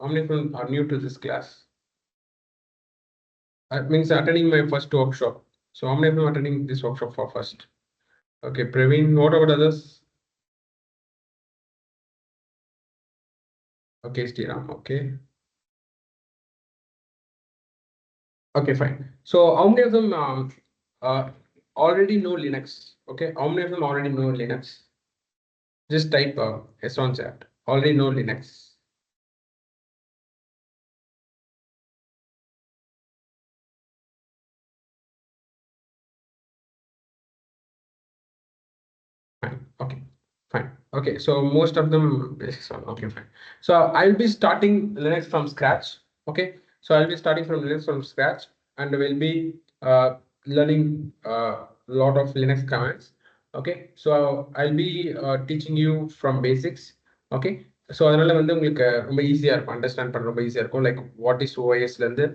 How many of them are new to this class? That means attending my first workshop. So how many of them are attending this workshop for first? Okay, Praveen, what about others? Okay, Sriram, okay. Okay, fine. So how many of them already know Linux? Okay, how many of them already know Linux? Just type yes on chat. Already know Linux. Fine. Okay. Fine. Okay. So most of them is okay. Fine. So I'll be starting Linux from scratch. Okay. So I'll be starting from Linux from scratch, and we'll be learning a lot of Linux commands. Okay. So I'll be teaching you from basics. Okay. So அதனால வந்து உங்களுக்கு ரொம்ப ஈஸியா இருக்கும் understand பண்ண ரொம்ப ஈஸியா இருக்கும் லைக் வாட் இஸ் ஓஎஸ்ல இருந்து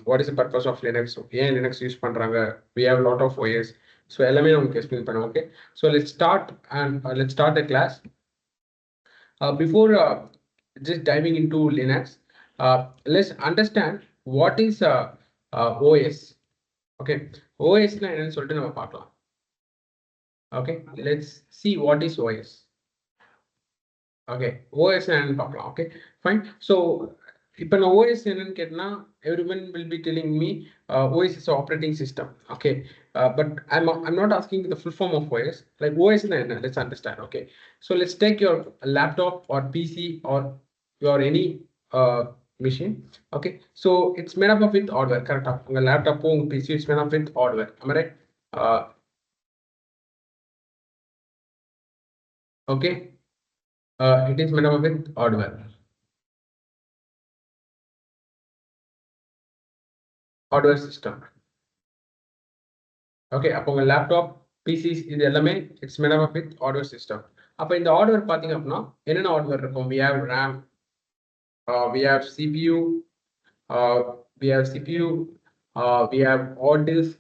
what is the purpose of Linux ஏன் லினக்ஸ் யூஸ் பண்றாங்க we have lot of OS. So எல்லாமே உங்களுக்கு எக்ஸ்பிளைன் பண்ணுவோம் okay so let's start the class. Before just diving into Linux, let's understand what is OS. Okay, OS னா என்னன்னு சொல்லிட்டு நம்ம பார்க்கலாம். Okay, let's see what is OS. Okay, OS என்னன்னு பார்க்கலாம். Okay, fine. So இப்போ நான் OS என்னன்னு கேட்டனா everyone will be telling me OS is operating system. Okay, but I'm not asking the full form of OS. Like OS னா என்ன? Let's understand. Okay, so let's take your laptop or PC or your any machine. Okay, so it's made up of with hardware. Correct? உங்க laptop உங்க PC it's made up with hardware. Am I right? Okay, it is made up with hardware. Hardware system. Okay அப்போ உங்க laptop PCs இது எல்லாமே it's made up with hardware system அப்போ இந்த hardware பார்த்தீங்க அப்படின்னா என்னென்ன ஹார்ட்வேர் இருக்கும் we have RAM, we have CPU, uh, we have hard disk,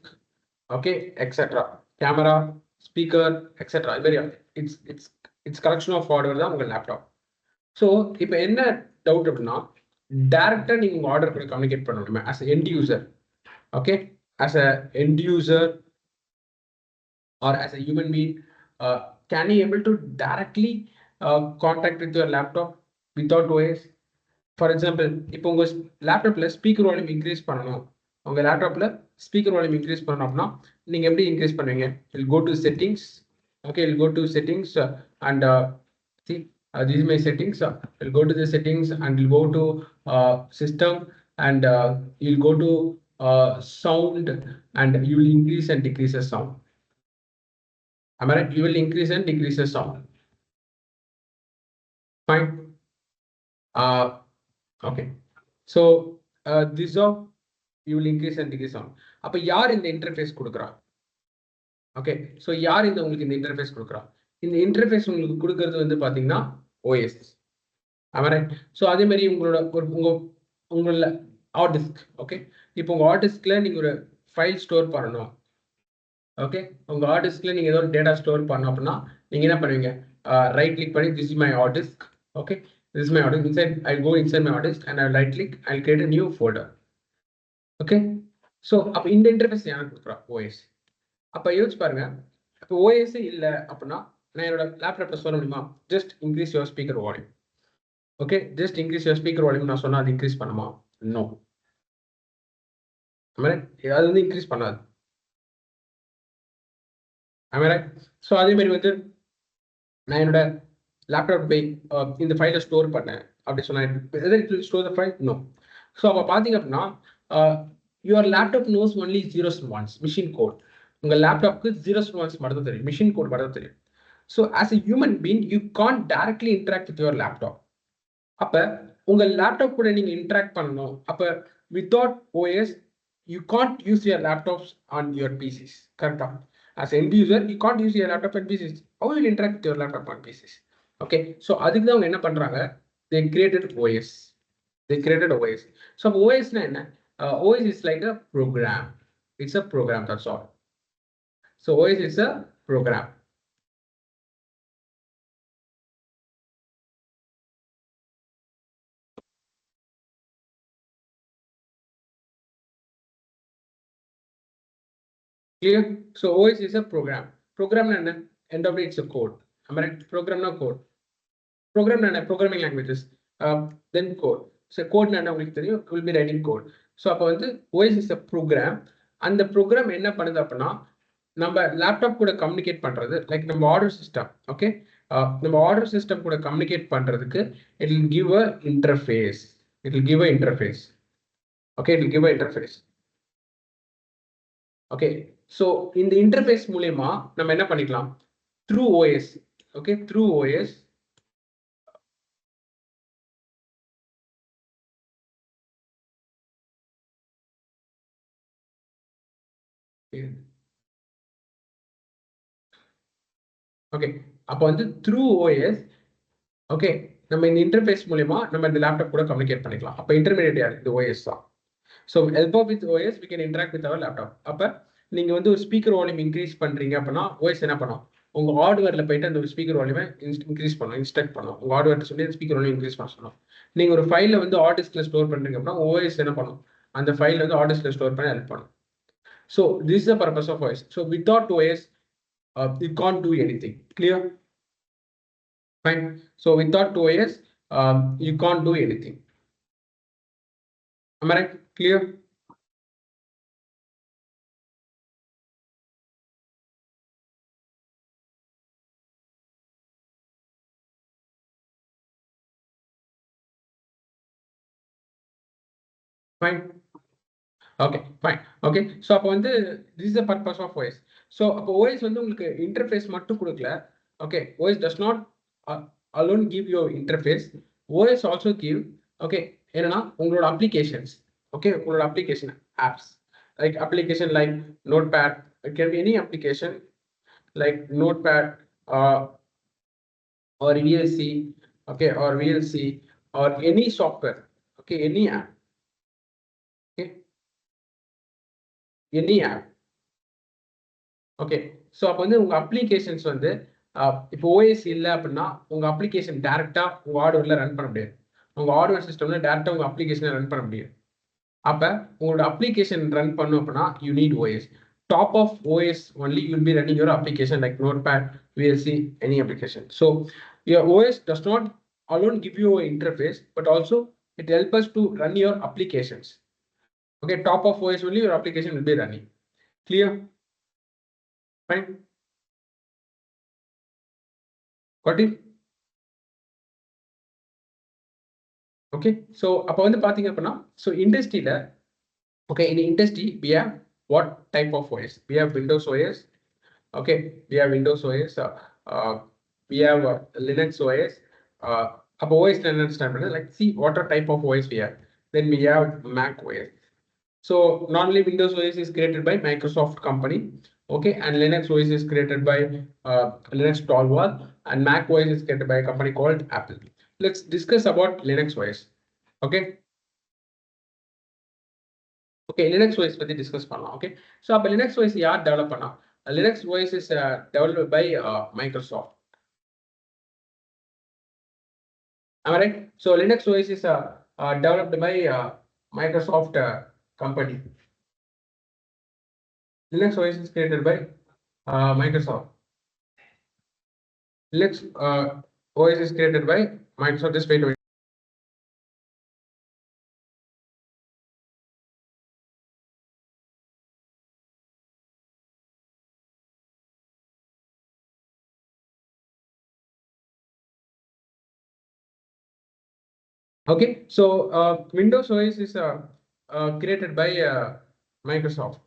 okay, etc. Camera, speaker, etc. இது மாதிரி இட்ஸ் கலெக்ஷன் ஆஃப் ஹார்ட்வேர் தான் உங்க லேப்டாப். ஸோ இப்போ என்ன டவுட் அப்படின்னா டைரக்டா நீங்க உங்க ஆர்டர் கூட கம்யூனிகேட் பண்ணணுமே as a end user. Okay, as a end user or as a human being, can you able to directly contact with your laptop without OS? For example, இப்போ உங்க லேப்டாப்ல ஸ்பீக்கர் வால்யூம் இன்க்ரீஸ் பண்ணணும் உங்க லேப்டாப்ல speaker volume increase பண்ணணும் அப்படின்னா நீங்க எப்படி இன்க்ரீஸ் பண்ணுவீங்க? You'll go to settings. Okay, you'll go to settings and see this is my settings. You'll go to the settings and you'll go to system and you'll go to sound and you will increase and decrease the sound. Am I right? You will increase and decrease the sound. Fine. Okay. So this of you will increase and decrease sound. அப்ப யார் இந்த interface கொடுக்குறா? Okay so யார் இந்த உங்களுக்கு இந்த interface கொடுக்குறா? இந்த இன்டர்ஃபேஸ் உங்களுக்கு கொடுக்கறது வந்து பாத்தீங்கன்னா OS. Am I right? So அதே மாதிரி உங்களோட ஹார்ட் டிஸ்க். ஓகே இப்போ உங்க ஹார்ட் டிஸ்க்ல நீங்க ஒரு ஃபைல் ஸ்டோர் பண்ணணும். ஓகே உங்க ஹார்ட் டிஸ்க்ல நீங்க ஏதோ டேட்டா ஸ்டோர் பண்ணணும் அப்படின்னா நீங்க என்ன பண்ணுவீங்க? ரைட் கிளிக் பண்ணி this is my hard disk. Okay, this is my hard disk. Inside I go inside my hard disk and I right click, I'll create a new folder. Okay, so அப்ப இந்த interface எனக்கு கொடுக்குறா OS. அப்ப யோசிச்சு பாருங்க அப்ப OS இல்ல அப்படின்னா நான் என்னோட லேப்டாப்ல சொல்ல முடியுமா just increase your speaker volume. Okay, just increase your speaker volume நான் சொன்னா அது இன்க்ரீஸ் பண்ணுமா? No. அது வந்து இன்க்ரீஸ் பண்ணாது. Am I right? ஸோ அதே மாதிரி வந்து நான் என்னோட லேப்டாப் போய் இந்த ஃபைலை ஸ்டோர் பண்ணேன் அப்படி சொன்னேன் store the file no. So அப்போ பார்த்தீங்க அப்படின்னா your laptop knows only zeros and ones machine code. உங்கள் லேப்டாப்க்கு ஜீரோஸ் அண்ட் ஒன்ஸ் மட்டும் தான் தெரியும், மிஷின் கோட் மட்டும் தான் தெரியும். So as a human being you can't directly interact with your laptop. அப்போ உங்கள் லேப்டாப் கூட நீங்கள் இன்டராக்ட் பண்ணணும். அப்போ without OS you can't use your laptops on your PCs. கரெக்டா? As an end user, you can't use your laptop and PCs. How will you interact with your laptop and PCs? Okay, so அதுக்கு தான் அவங்க என்ன பண்றாங்க? They created OS. They created OS. So OS னா என்ன? OS is like a program. It's a program, that's all. So OS is a program. Clear? So OS is a program. Program and end of it, it's a code. Am I right? Program no code. Program and programming languages. Then code. So code and will be writing code. So அப்போ வந்து OS is a program. அந்த program என்ன பண்ணுது அப்படின்னா நம்ம laptop கூட communicate பண்றது like நம்ம ஆர்டர் சிஸ்டம் ஓகே நம்ம ஆர்டர் சிஸ்டம் கூட கம்யூனிகேட் பண்றதுக்கு it will give a interface it will give a interface okay it will give a interface okay so இந்த இன்டர்ஃபேஸ் மூலயமா நம்ம என்ன பண்ணிக்கலாம் through OS okay through OS okay அப்போ வந்து த்ரூ ஓஎஸ் ஓகே நம்ம இந்த இன்டர்ஃபேஸ் மூலயமா நம்ம இந்த லேப்டாப் கூட கம்யூனிகேட் பண்ணிக்கலாம் அப்போ இன்டர்மீடியட் யார் இந்த ஓஎஸ் தான் so help with OS we can interact with our laptop அப்போ நீங்க வந்து ஒரு ஸ்பீக்கர் வால்யூம் இன்க்ரீஸ் பண்றீங்க அப்படின்னா ஓஎஸ் என்ன பண்ணும் உங்க ஹார்ட்வேர்ல போயிட்டு அந்த ஸ்பீக்கர் வால்யூமை இன்க்ரீஸ் பண்ணும் இன்ஸ்ட்ரக்ட் பண்ணும் உங்க ஹார்ட்வேர் சொல்லி ஸ்பீக்கர் வால்யூம் இன்க்ரீஸ் பண்ண சொல்லணும் நீங்க ஒரு ஃபைல வந்து ஹார்ட் டிஸ்க்ல ஸ்டோர் பண்றீங்க அப்படின்னா ஓஎஸ் என்ன பண்ணும் அந்த ஃபைல் வந்து ஹார்ட் டிஸ்க்ல ஸ்டோர் பண்ண ஹெல்ப் பண்ணும் so this is the purpose of OS so without OS you can't do anything. Clear? Fine. So without OS, you can't do anything. Am I right? Clear? Fine. Okay, fine. Okay. So அப்போ வந்து this is the purpose of OS. So அப்போ OS வந்து உங்களுக்கு interface மட்டும் கொடுக்கல. Okay, OS does not alone give you interface. OS also give okay என்னன்னா உங்களோட applications. Okay, உங்களோட application apps like application like Notepad. It can be any application like Notepad or VLC, okay, or VLC or any software, okay, any app, okay, any app. Okay so அப்போ வந்து உங்க applications வந்து இப்போ OS இல்லை அப்படின்னா உங்க application டேரக்டா உங்க ஹார்ட்வேர்ல ரன் பண்ண முடியாது உங்க ஹார்ட்வேர் சிஸ்டம்ல டேரக்டா உங்க அப்ளிகேஷனை ரன் பண்ண முடியாது அப்ப உங்களோட அப்ளிகேஷன் ரன் பண்ணும் அப்படின்னா you need OS top of OS only you will be running your application like Notepad, VLC, any application. So your OS does not alone give you an interface, but also it helps us to run your applications. Okay, top of OS only your application will be running. Clear? Fine. Got it? Okay, so அப்போ வந்து பாத்தீங்க அப்படின்னா so இண்டஸ்ட்ரியில okay in industry we have what type of OS? We have Windows OS. Okay, we have Windows OS. We have Linux OS. Upper OS understand like see what are type of OS we have. Then we have Mac OS. So normally Windows OS is created by Microsoft company. Okay, and Linux OS is created by Linux 12 and Mac OS is created by a company called Apple. Let's discuss about Linux OS. Okay. Okay, Linux OS பத்தி discuss பண்ணலாம். Okay, so அப்ப Linux OS யார் develop பண்ணா? Linux OS is developed by Microsoft. Am I right? So Linux OS is developed by Microsoft company. Linux OS is created by Microsoft. Linux OS is created by Microsoft. Just wait a minute. Okay, so Windows OS is created by Microsoft.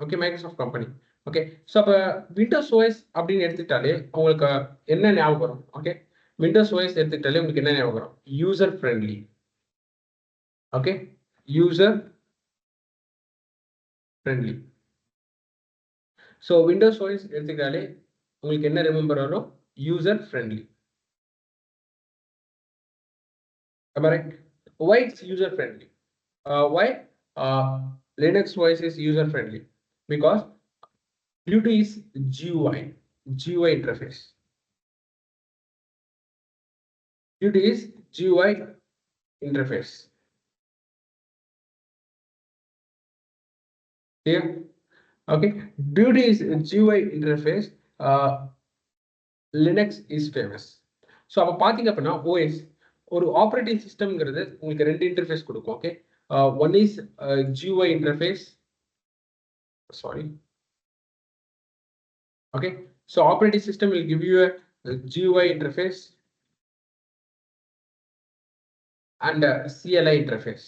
Okay, Microsoft company. Okay, so Windows OS அப்படின்னு எடுத்துக்கிட்டாலே உங்களுக்கு என்ன ஞாபகம் வரும்? Okay, Windows OS எடுத்துக்கிட்டாலே உங்களுக்கு என்ன ஞாபகம் வரும்? User friendly. Okay, user friendly. So Windows OS எடுத்துக்கிட்டாலே உங்களுக்கு என்ன ரிமெம்பர் வரும்? User friendly. Am I right? Why it's user friendly? Why Linux OS is user friendly? Because due to its GUI. GUI interface. Duty is GUI interface. Clear? Okay. Duty is GUI interface. Linux is famous. So அப்போ பார்த்தீங்க அப்படின்னா OS ஒரு operating சிஸ்டம்ங்கிறது உங்களுக்கு ரெண்டு interface கொடுக்கும். Okay, one is GUI interface. Sorry. Okay, so operating system will give you a GUI interface and a CLI interface.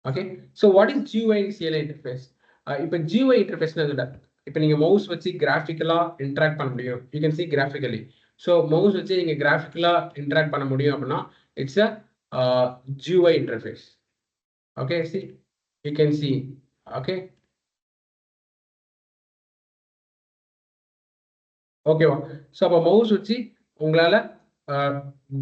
Okay, so what is GUI and CLI interface? இப்போ GUI interface இப்போ நீங்க mouse வச்சு கிராஃபிக்கலா interact பண்ண முடியும். You can C graphically. So mouse வச்சு நீங்க கிராஃபிக்கலா interact பண்ண முடியும் அப்படின்னா it's a GUI interface. Okay, see, you can see. Okay, ஓகேவா? ஸோ அப்போ மவுஸ் வச்சு உங்களால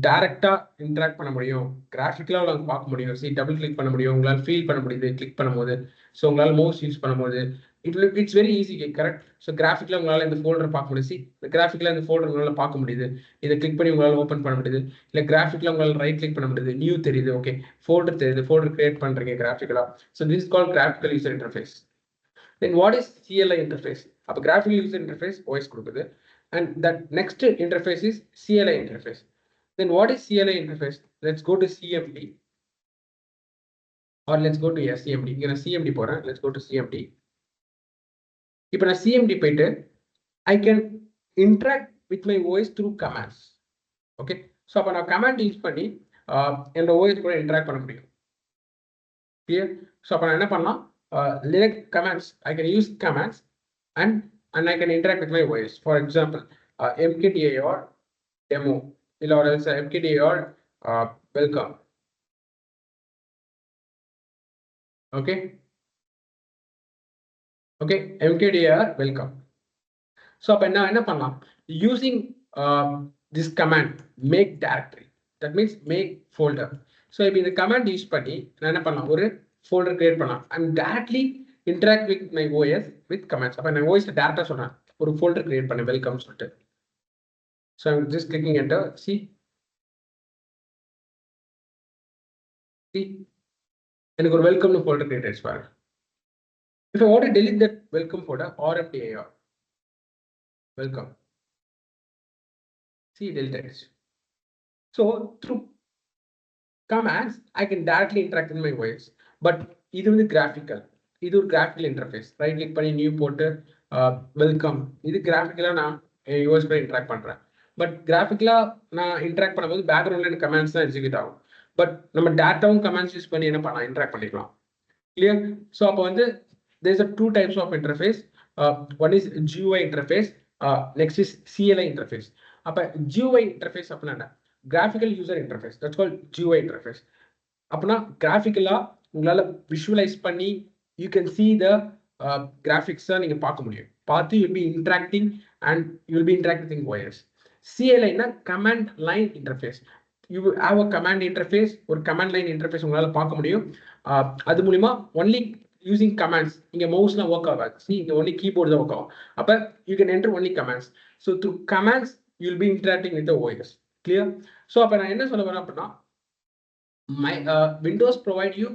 டைரக்டா இன்டராக்ட் பண்ண முடியும், கிராஃபிக்கலா உங்களால் பார்க்க முடியும். சி டபுள் கிளிக் பண்ண முடியும், உங்களால் ஃபீல் பண்ண முடியுது கிளிக் பண்ணும்போது. ஸோ உங்களால் மவுஸ் யூஸ் பண்ணும்போது it's very easy, correct? So கிராஃபிக்கலா உங்களால் இந்த ஃபோல்டர் பார்க்க முடியுது. சி இந்த கிராஃபிக்கலா இந்த ஃபோல்டர் உங்களால் பார்க்க முடியுது, இதை கிளிக் பண்ணி உங்களால் ஓப்பன் பண்ண முடியுது. இல்லை கிராஃபிக்கலா உங்களால் ரைட் கிளிக் பண்ண முடியுது, நியூ தெரியுது. ஓகே, ஃபோல்டர் தெரியுது, ஃபோல்டர் கிரியேட் பண்றீங்க கிராஃபிக்கலா. So this is called graphical user interface. Then what is CLI interface? அப்போ graphical user interface OS கொடுக்குது, and that next interface is CLI interface. Then what is CLI interface? Let's go to CMD, or let's go to CMD. இங்க நான் CMD போறேன். Let's go to CMD. இப்போ நான் CMD போயிட்டு I can interact with my OS through commands. Okay, so அப்போ நான் command use பண்ணி என்னோட OS கூட interact பண்ண முடியும். Clear? So அப்போ நான் என்ன பண்ணலாம்? Linux commands, I can use commands and I can interact with my OS. For example, mkdir demo or else mkdir welcome. Okay, mkdir welcome. So அப்ப என்ன பண்ணலாம்? Using this command make directory, that means make folder. So இப்போ இந்த command use பண்ணி நான் என்ன பண்ணலாம்? ஒரு folder create பண்ணலாம் and directly interact with my OS with commands. அப்ப நான் OS டேரக்டா சொல்றேன் ஒரு folder create பண்ண welcome சொல்லிட்டு. So I'm just clicking enter. See எனக்கு ஒரு welcome folder create ஆயிடுச்சு பாருங்க. If I want to delete that welcome folder, rmdir welcome, see delete ஆயிடுச்சு. So through commands I can directly interact with my OS. But இது வந்து graphical, இது ஒரு graphical interface. Right click பண்ணி new போட்டு welcome, இது கிராஃபிக்கலா நான் OS கூட இன்டராக்ட் பண்றேன். பட் கிராஃபிக்கலா நான் இன்டராக்ட் பண்ணும்போது பேக்ரவுண்ட்ல கமெண்ட்ஸ் தான் எக்ஸிக்யூட் ஆகும். பட் நம்ம டேட்டாவும் கமெண்ட்ஸ் யூஸ் பண்ணி என்ன பண்ணலாம்? இன்டராக்ட் பண்ணிக்கலாம். கிளியர்? ஸோ அப்போ வந்து there's a two types of interface. One is GUI interface, next is CLI interface. அப்போ GUI interface அப்படின்னா என்ன? Graphical user interface, that's called GUI interface. அப்படின்னா கிராஃபிக்கலா உங்களால விஷுவலைஸ் பண்ணி யூ கேன் சி த கிராஃபிக்ஸை நீங்க பார்க்க முடியும். பார்த்து you will be interacting and you will be interacting OS. CLIனா command line interface. You have a command interface, ஒரு கமாண்ட் லைன் இன்டர்ஃபேஸ் உங்களால பார்க்க முடியும். அது மூலியமா ஒன்லி யூசிங் கமாண்ட்ஸ், இங்க மவுஸ்லாம் ஒர்க் ஆகாது. இங்க ஒன்லி கீபோர்டு தான் ஒர்க் ஆகும். அப்ப you can enter only commands. So through commands you will be interacting with OS. Clear? So அப்ப நான் என்ன சொல்ல வரேன் அப்படின்னா Windows provide you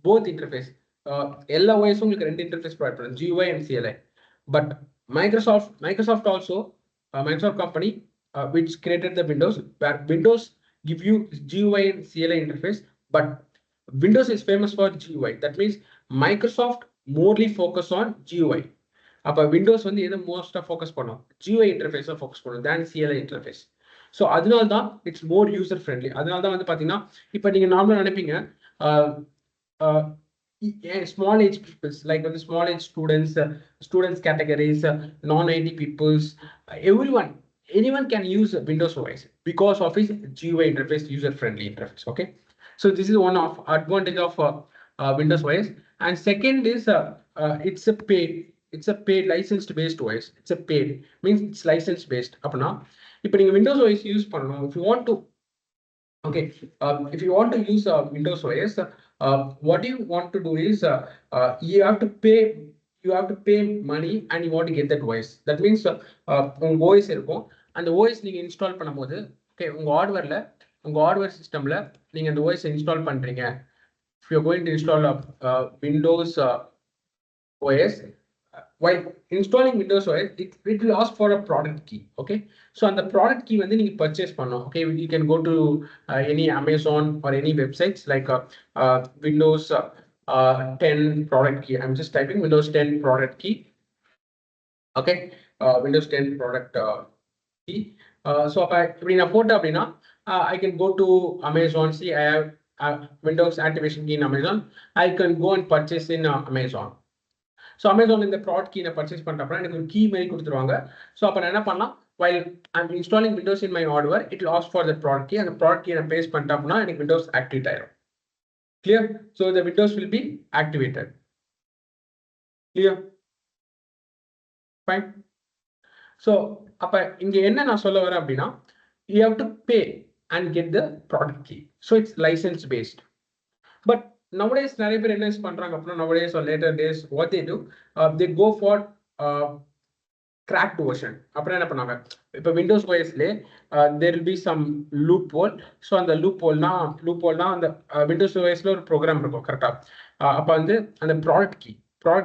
both interface. எல்லா OS உங்களுக்கு ரெண்டு இன்டர்ஃபேஸ் ப்ரொவைட் பண்ணும், GUI and CLI. But Microsoft also, Microsoft company which created the Windows, where Windows give you GUI and CLI interface, but Windows is famous for GUI. That means Microsoft morely focus on GUI. அப்ப Windows வந்து எதை மோஸ்டா focus பண்ணும்? GUI இன்டர்ஃபேஸை focus பண்ணும் than CLI interface. So அதனால தான் it's more user friendly. அதனால தான் வந்து பார்த்தீங்கன்னா இப்போ நீங்கள் நார்மலாக நினைப்பீங்க small age peoples, like the small age students categories, non-IT peoples, anyone can use Windows OS because of its GUI interface, user friendly interface. Okay, so this is one of advantage of Windows OS. And second is it's a paid licensed based OS. It's a paid means it's license based. அப்பனா இப்போ நீங்க Windows OS use பண்ணணும், if you want to use Windows OS, what you want to do is you have to pay money and you want to get that OS. That means உங்க OS இருக்கும், அந்த OS நீங்க install பண்ணும்போது okay உங்க hardware சிஸ்டம்ல நீங்க அந்த OS install பண்றீங்க. If you're going to install a Windows OS, while installing Windows OS, it will ask for a product key. Okay, so on the product key வந்து நீங்க purchase பண்ணணும். Okay, you can go to any Amazon or any websites like Windows 10 product key. I'm just typing Windows 10 product key. Okay, Windows 10 product key. So இப்படி நான் போட்டேன் அப்படின்னா I can go to Amazon. See, I have Windows activation key in Amazon. I can go and purchase in Amazon. So Amazon இந்த product key நான் purchase பண்ணுறப்ப எனக்கு ஒரு key மாதிரி கொடுத்துருவாங்க. ஸோ அப்போ நான் என்ன பண்ணலாம், while I'm installing Windows in my hardware, it will ask for the product key. அந்த ப்ராடக்ட் கீ நான் பேஸ்ட் பண்ணிட்டேன் அப்படின்னா எனக்கு விண்டோஸ் ஆக்டிவேட் ஆயிடும். Clear? So the Windows will be activated. Clear? Fine. So அப்போ இங்கே என்ன நான் சொல்ல வரேன் அப்படின்னா, you have to pay and get the product key. So it's license based. But nowadays நிறைய பேர் என்ன பண்றாங்க அப்படின்னா, nowadays or later days what they do, they go for cracked version. அப்புறம் என்ன பண்ணாங்க, இப்போ விண்டோஸ் OSல there will be some loophole. So அந்த லூப்போல்னா அந்த விண்டோஸ் OSல ஒரு ப்ரோக்ராம் இருக்கும் கரெக்டா. அப்போ வந்து அந்த ப்ராடக்ட்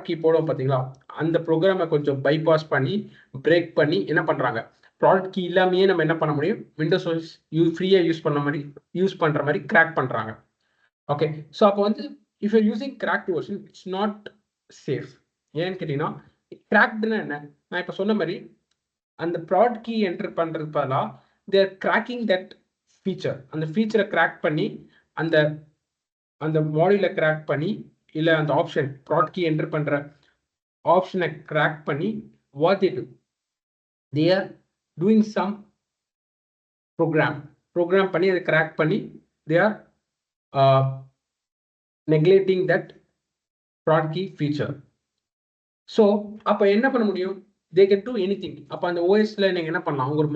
கீ போடும் பார்த்தீங்களா, அந்த ப்ரோக்ராமை கொஞ்சம் பைபாஸ் பண்ணி பிரேக் பண்ணி என்ன பண்றாங்க, ப்ராடக்ட் கீ இல்லாமையே நம்ம என்ன பண்ண முடியும், விண்டோஸ் OS ஃப்ரீயா யூஸ் பண்ற மாதிரி கிராக் பண்றாங்க. ஓகே, ஸோ அப்போ வந்து if your using cracked version it's not safe. ஏன்னு கேட்டீங்கன்னா, கிராக்டுன்னா என்ன, நான் இப்போ சொன்ன மாதிரி அந்த ப்ராடக்ட் கீ என்டர் பண்றது பதிலாக தேர் கிராக்கிங் தட் ஃபீச்சர், அந்த ஃபீச்சரை கிராக் பண்ணி அந்த அந்த மாடியூலை கிராக் பண்ணி இல்லை அந்த ஆப்ஷன் ப்ராடக்ட் கீ என்டர் பண்ற ஆப்ஷனை கிராக் பண்ணி what they are doing some program பண்ணி அதை கிராக் பண்ணி they are neglecting that product key feature. So அப்ப என்ன பண்ண முடியும், they can do anything. அப்ப அந்த OSல நீங்க என்ன பண்ணலாம், ஒரு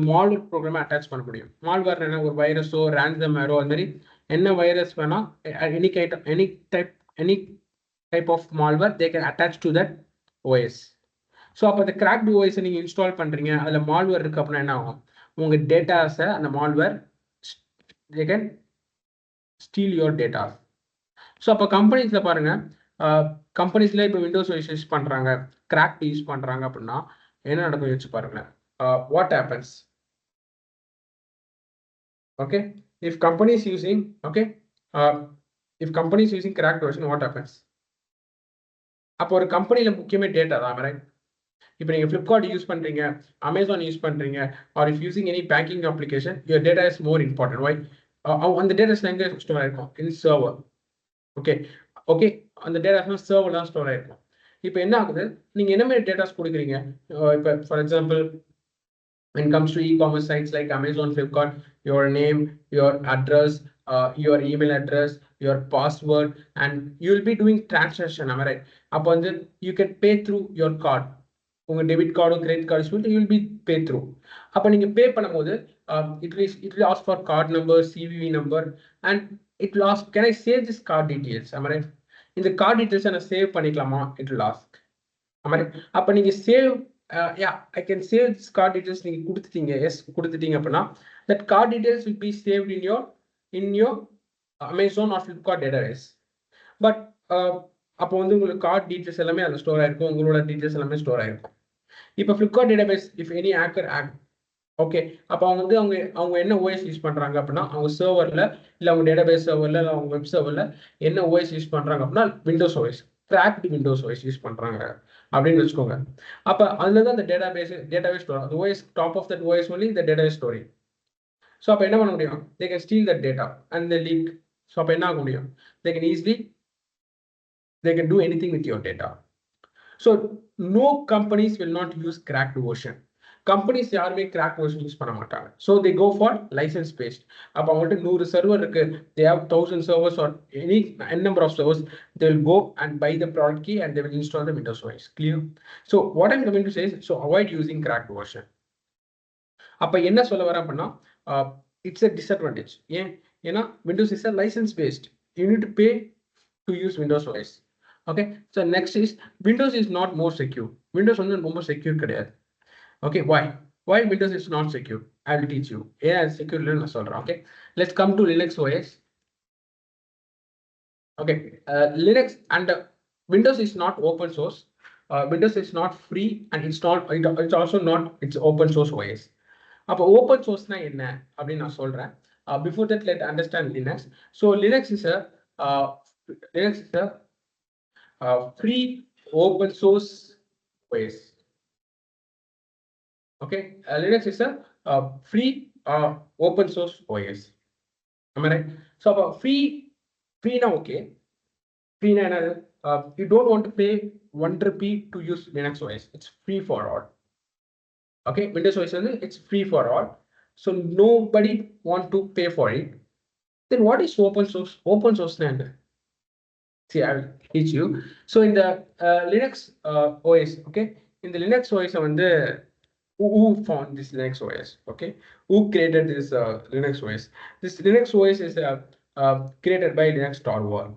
மால்வேர் ப்ரோக்ராமை அட்டாச் பண்ண முடியும். மால்வேர் என்ன, ஒரு வைரஸோ ransomware அது மாதிரி என்ன வைரஸ் வேணா, any type of malware they can attach to that OS. So அப்போ அந்த கிராக்டு ஓஎஸை நீங்கள் இன்ஸ்டால் பண்ணுறீங்க, அதில் மால்வேர் இருக்கு அப்படின்னா என்ன ஆகும், உங்கள் டேட்டாஸை அந்த malware they can steal your data. So அப்போ கம்பெனிஸில் பாருங்க, கம்பெனிஸில் இப்போ விண்டோஸ் OS யூஸ் பண்ணுறாங்க, கிராக்ட் யூஸ் பண்ணுறாங்க அப்படின்னா என்ன நடக்கும் யோசிச்சு பாருங்க. What happens, okay, if companies using cracked version what happens, அப்போ ஒரு கம்பெனியில் முக்கியமே டேட்டா தான், ரைட். இப்போ நீங்கள் ஃப்ளிப்கார்ட் யூஸ் பண்ணுறீங்க, அமேசான் யூஸ் பண்ணுறீங்க, or if using any banking application, your data is more important. Why, அந்த டேட்டாஸ் எங்கே ஸ்டோர் ஆயிருக்கும், இன் சர்வர். ஓகே, அந்த டேட்டாஸ்லாம் சர்வர் தான் ஸ்டோர் ஆயிருக்கும். இப்போ என்ன ஆகுது, நீங்கள் என்ன மாதிரி டேட்டாஸ் கொடுக்குறீங்க, இப்போ for example when it comes to e-commerce sites like Amazon, Flipkart, your name, your address, your email address, your password, and you will be doing transaction, am I right? Upon that you can pay through your card, உங்க debit கார்டோ credit card சொல்லிட்டு you will B pay through. அப்போ நீங்கள் பே பண்ணும்போது it will ask for card number, CVV number, and it will ask can I save this card details, ஆமா right. இந்த card டீட்டெயில்ஸை நான் save பண்ணிக்கலாமா, இட் வில் ஆஸ்க், ஆமா ரைட். அப்போ நீங்கள் save I can save this card details நீங்கள் கொடுத்துட்டீங்க அப்படின்னா that card details will be saved in your Amazon R Flipkart database. But அப்போ வந்து உங்களுக்கு கார்டு டீட்டெயில்ஸ் எல்லாமே அதில் ஸ்டோர் ஆயிருக்கும், உங்களோட டீட்டெயில்ஸ் எல்லாமே ஸ்டோர் ஆயிருக்கும். இப்போ Flipkart database if any hacker okay, அப்போ அவங்க என்ன ஓஎஸ் யூஸ் பண்ணுறாங்க அப்படின்னா, அவங்க சர்வரில் இல்லை அவங்க டேட்டாபேஸ் சர்வரில் இல்லை அவங்க வெப் சர்வரில் என்ன ஓஎஸ் யூஸ் பண்ணுறாங்க அப்படின்னா Windows OS, cracked Windows OS use பண்ணுறாங்க அப்படின்னு வச்சுக்கோங்க. அப்போ அதில் தான் அந்த டேட்டாபேஸ் ஸ்டோர், அந்த OS top of that OS only இந்த டேட்டாபேஸ் ஸ்டோரிங். ஸோ அப்போ என்ன பண்ண முடியும், they can steal that data and the leak. So அப்போ என்ன ஆக முடியும், they can do anything with your data. So no companies will not use cracked version. Companies யாருமே cracked version யூஸ் பண்ண மாட்டாங்க. So they go for license based. அப்போ அவங்கள்ட்ட 100 server இருக்கு, they have 1000 servers or any number of servers, they will go and buy the product key and they will install the Windows OS. Clear? So what I'm going to say is, so avoid using cracked version. அப்போ என்ன சொல்ல வரேன் அப்படின்னா, it's a disadvantage. ஏன்னா Windows is a license based. you need to pay to use Windows OS. Okay, so next is Windows is not more secure. Windows வந்து ரொம்ப secure கிடையாது. Okay, why Windows is not secure? I will teach you. Yeah, secure நான் சொல்றேன். Okay, let's come to Linux OS. Okay, Linux and Windows is not open source. Windows is not free and it's also not it's open source OS. அப்போ open சோர்ஸ்னா என்ன அப்படின்னு நான் சொல்றேன். Before that, let's understand Linux. So Linux is a free open source OS. Okay, Linux is a free open source OS. Am I right? So free now, okay. Free na you don't want to pay 1 rupee to use Linux OS. It's free for all. Okay, Windows OS it's free for all. So nobody want to pay for it. Then what is open source? Open source standard. See, I will teach you. So in the Linux OS, okay, in the Linux OS, who found this Linux OS? Okay, who created this Linux OS? This Linux OS is created by Linux Torvald.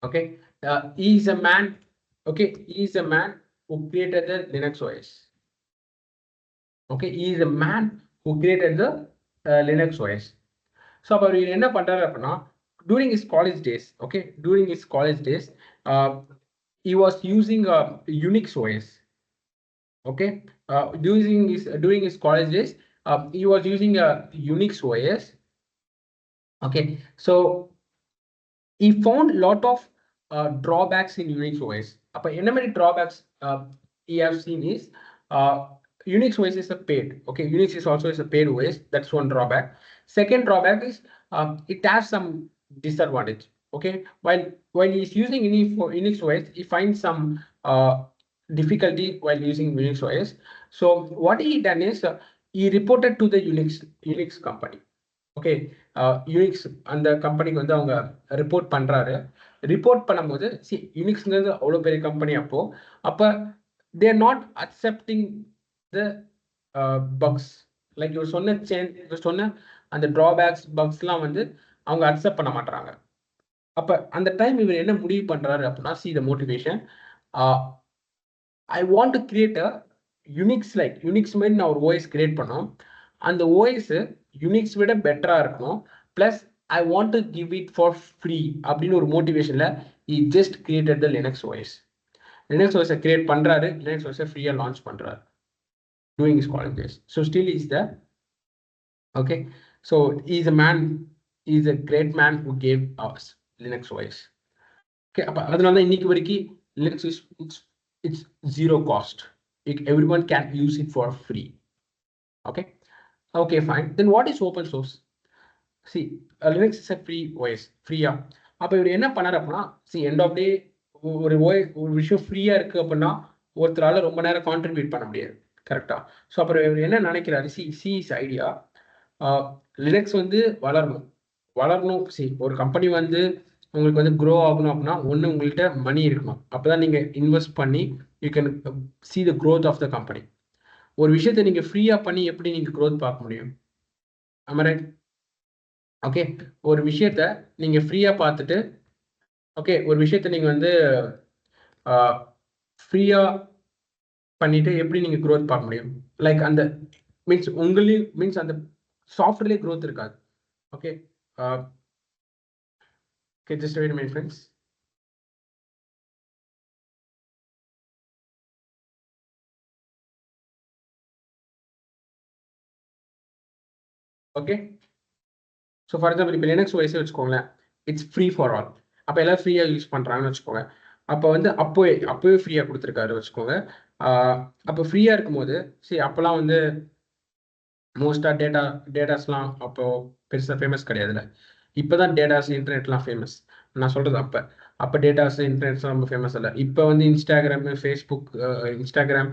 Okay, he is a man. Okay, he is a man who created the Linux OS. Okay, he is a man who created the Linux OS. So அவர் என்ன பண்றாரு அப்படின்னா during his college days, okay, during his college days, he was using a Unix OS. Okay, during his college days, he was using a Unix OS. Okay, so he found a lot of drawbacks in Unix OS. அப்ப என்ன மாதிரி drawbacks he have seen is Unix OS is a paid. Okay, Unix is also a paid OS. That's one drawback. Second drawback is it has some disadvantage. Okay, while he's using Unix OS, he finds some difficulty while using Unix OS. So what he done is he reported to the Unix company. Okay, Unix அந்த கம்பெனிக்கு வந்து அவங்க report பண்றாரு. Report பண்ணும்போது யூனிக்ஸ்ங்கிறது அவ்வளோ பெரிய company. அப்போ they're not accepting the bugs. Like இவர் சொன்ன அந்த ட்ராபேக்ஸ் பக்ஸ்லாம் வந்து அவங்க அக்செப்ட் பண்ண மாட்டாங்க. அப்போ அந்த டைம் இவர் என்ன முடிவு பண்றாரு அப்படின்னா, see the motivation, I want to create a Unix, like Unix மாதிரி நான் ஒரு ஓஎஸ் கிரியேட் பண்ணோம். அந்த ஓஎஸ் யூனிக்ஸ் விட பெட்டரா இருக்கணும், plus I want to give it for free அப்படின்னு ஒரு மோட்டிவேஷன்ல he just created the Linux OS. Linux OS create பண்றாரு, Linux OS ஃப்ரீயா லான்ச் பண்றாரு during his college days. So still he is there. Okay, so he is a great man who gave us Linux OS. Okay, அப்ப அதனால தான் இன்னைக்கு வரைக்கும் Linux is it's zero cost. Everyone can use it for free. Okay, fine. Then what is open source? See, Linux is a free OS. ஃப்ரீயா அப்போ இவர் என்ன பண்ணார் அப்படின்னா, எண்ட் ஆஃப் டே ஒரு விஷயம் ஃப்ரீயா இருக்கு அப்படின்னா ஒருத்தரால ரொம்ப நேரம் கான்ட்ரிபியூட் பண்ண முடியாது. கரெக்டா? ஸோ அப்புறம் இவர் என்ன நினைக்கிறாரு, இஸ் ஐடியா, லினக்ஸ் வந்து வளரணும். ஒரு கம்பெனி வந்து உங்களுக்கு வந்து க்ரோ ஆகணும் அப்படின்னா ஒன்று உங்கள்கிட்ட மணி இருக்கணும். அப்போதான் நீங்கள் இன்வெஸ்ட் பண்ணி you can see the growth of the company. ஒரு விஷயத்தை நீங்க ஃப்ரீயா பண்ணி எப்படி நீங்க growth பார்க்க முடியும்? am I right? ஓகே, ஒரு விஷயத்த நீங்க ஃப்ரீயா பார்த்துட்டு, ஓகே, ஒரு விஷயத்த நீங்க வந்து ஃப்ரீயா பண்ணிட்டு எப்படி நீங்க growth பார்க்க முடியும்? லைக் அந்த மீன்ஸ் அந்த சாஃப்ட்வேர்லயே growth இருக்காது. Okay, just wait a minute, friends. Okay, so for example இப்போ லினக்ஸ் ஓஎஸ் வச்சுக்கோங்களேன், இட்ஸ் ஃப்ரீ ஃபார் ஆல். அப்போ எல்லாம் ஃப்ரீயாக யூஸ் பண்ணுறாங்கன்னு வச்சுக்கோங்க. அப்போ வந்து அப்போவே ஃப்ரீயாக கொடுத்துருக்காரு வச்சுக்கோங்க. அப்போ ஃப்ரீயாக இருக்கும்போது அப்போல்லாம் வந்து மோஸ்ட்டாக டேட்டாஸ்லாம் அப்போ பெருசாக ஃபேமஸ் கிடையாதுல்ல. இப்போ தான் டேட்டாஸ் இன்டர்நெட்லாம் ஃபேமஸ். நான் சொல்கிறது அப்போ டேட்டாஸ் இன்டர்நெட்ஸ்லாம் ரொம்ப ஃபேமஸ் இல்லை. இப்போ வந்து Instagram, Facebook, Instagram,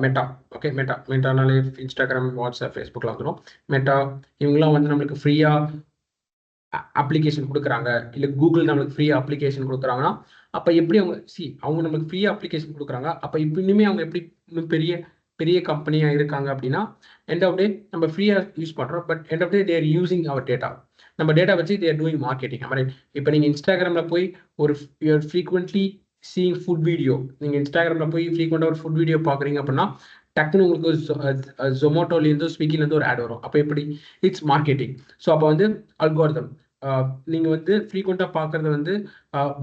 Meta, okay, மெட்டானாலே இன்ஸ்டாகிராம், வாட்ஸ்அப், ஃபேஸ்புக்லாம் வந்துடும். மெட்டா இவங்கெல்லாம் வந்து நம்மளுக்கு ஃப்ரீயாக அப்ளிகேஷன் கொடுக்குறாங்க, இல்லை கூகுள் நம்மளுக்கு ஃப்ரீயாக அப்ளிகேஷன் கொடுக்குறாங்கன்னா அப்போ எப்படி அவங்க நம்மளுக்கு ஃப்ரீயாக அப்ளிகேஷன் கொடுக்குறாங்க. அப்போ இப்போ இனிமேல் அவங்க எப்படி இன்னும் பெரிய பெரிய கம்பெனியா இருக்காங்க அப்படின்னா எண்ட் ஆஃப் டே நம்ம ஃப்ரீயா யூஸ் பண்றோம். But end of day they're using our data. நம்ம டேட்டா வச்சு தேர் டூயிங் மார்க்கெட்டிங். இப்போ நீங்க இன்ஸ்டாகிராம்ல போய் ஒரு you're frequently seeing food video, நீங்க இன்ஸ்டாகிராம்ல போய் ஃப்ரீக்வெண்டா ஒரு ஃபுட் வீடியோ பாக்குறீங்க அப்படின்னா டக்குன்னு உங்களுக்கு ஜொமேட்டோலேருந்து ஸ்விக்கிலேருந்து ஒரு ஆட் வரும். அப்போ எப்படி? It's marketing. ஸோ அப்போ வந்து அல்காரிதம், நீங்க வந்து ஃப்ரீக்வெண்டா பார்க்கறது வந்து